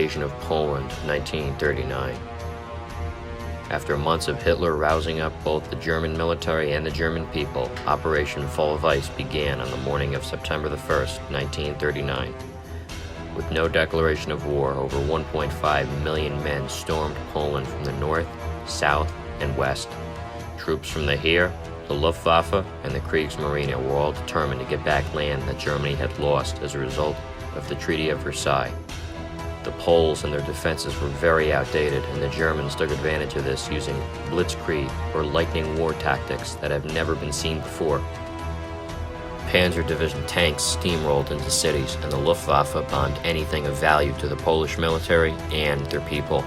invasion of Poland, 1939. After months of Hitler rousing up both the German military and the German people, Operation Fall of Ice began on the morning of September the 1st, 1939. With no declaration of war, over 1.5 million men stormed Poland from the north, south, and west. Troops from the Heer, the Luftwaffe, and the Kriegsmarine were all determined to get back land that Germany had lost as a result of the Treaty of Versailles. The Poles and their defenses were very outdated, and the Germans took advantage of this using blitzkrieg, or lightning war tactics that have never been seen before. Panzer Division tanks steamrolled into cities, and the Luftwaffe bombed anything of value to the Polish military and their people.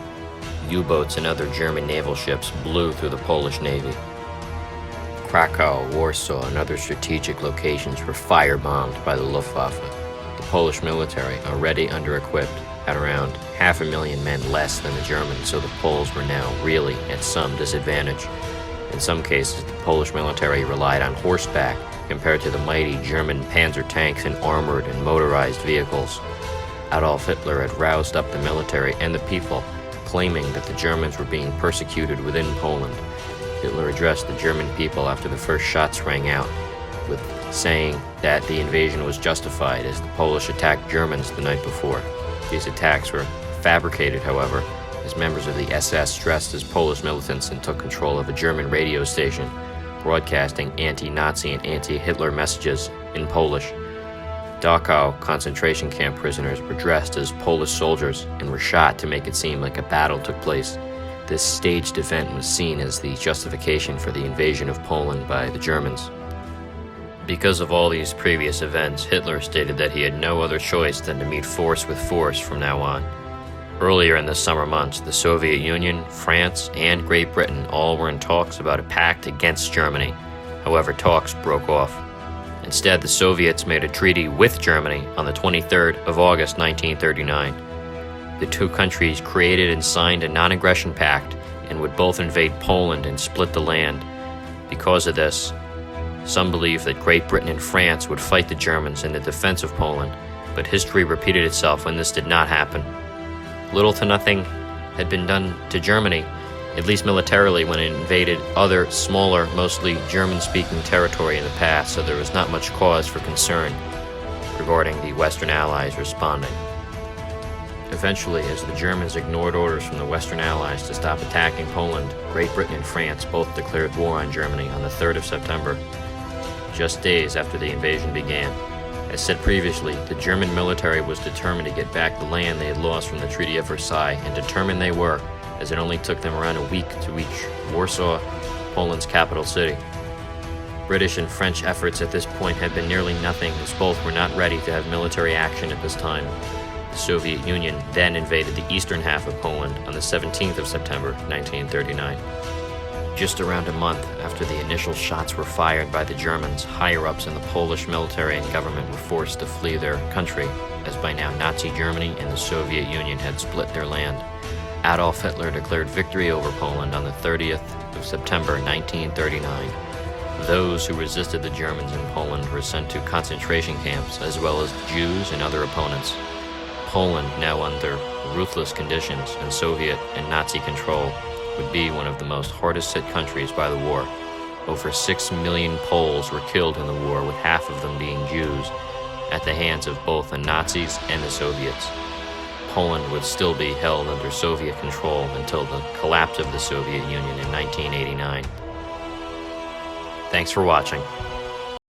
U-boats and other German naval ships blew through the Polish Navy. Krakow, Warsaw, and other strategic locations were firebombed by the Luftwaffe. The Polish military, already under-equipped, had around 500,000 men less than the Germans, so the Poles were now really at some disadvantage. In some cases, the Polish military relied on horseback compared to the mighty German panzer tanks and armored and motorized vehicles. Adolf Hitler had roused up the military and the people, claiming that the Germans were being persecuted within Poland. Hitler addressed the German people after the first shots rang out, with saying that the invasion was justified as the Polish attacked Germans the night before. These attacks were fabricated, however, as members of the SS dressed as Polish militants and took control of a German radio station, broadcasting anti-Nazi and anti-Hitler messages in Polish. Dachau concentration camp prisoners were dressed as Polish soldiers and were shot to make it seem like a battle took place. This staged event was seen as the justification for the invasion of Poland by the Germans. Because of all these previous events, Hitler stated that he had no other choice than to meet force with force from now on. Earlier in the summer months, the Soviet Union, France, and Great Britain all were in talks about a pact against Germany. However, talks broke off. Instead, the Soviets made a treaty with Germany on the 23rd of August 1939. The two countries created and signed a non-aggression pact and would both invade Poland and split the land. Because of this, some believe that Great Britain and France would fight the Germans in the defense of Poland, but history repeated itself when this did not happen. Little to nothing had been done to Germany, at least militarily, when it invaded other, smaller, mostly German-speaking territory in the past, so there was not much cause for concern regarding the Western Allies responding. Eventually, as the Germans ignored orders from the Western Allies to stop attacking Poland, Great Britain and France both declared war on Germany on the 3rd of September, just days after the invasion began. As said previously, the German military was determined to get back the land they had lost from the Treaty of Versailles, and determined they were, as it only took them around a week to reach Warsaw, Poland's capital city. British and French efforts at this point had been nearly nothing, as both were not ready to have military action at this time. The Soviet Union then invaded the eastern half of Poland on the 17th of September, 1939. Just around a month after the initial shots were fired by the Germans, higher-ups in the Polish military and government were forced to flee their country, as by now Nazi Germany and the Soviet Union had split their land. Adolf Hitler declared victory over Poland on the 30th of September, 1939. Those who resisted the Germans in Poland were sent to concentration camps, as well as Jews and other opponents. Poland, now under ruthless conditions and Soviet and Nazi control, would be one of the most hardest-hit countries by the war. Over 6 million Poles were killed in the war, with half of them being Jews, at the hands of both the Nazis and the Soviets. Poland would still be held under Soviet control until the collapse of the Soviet Union in 1989. Thanks for watching.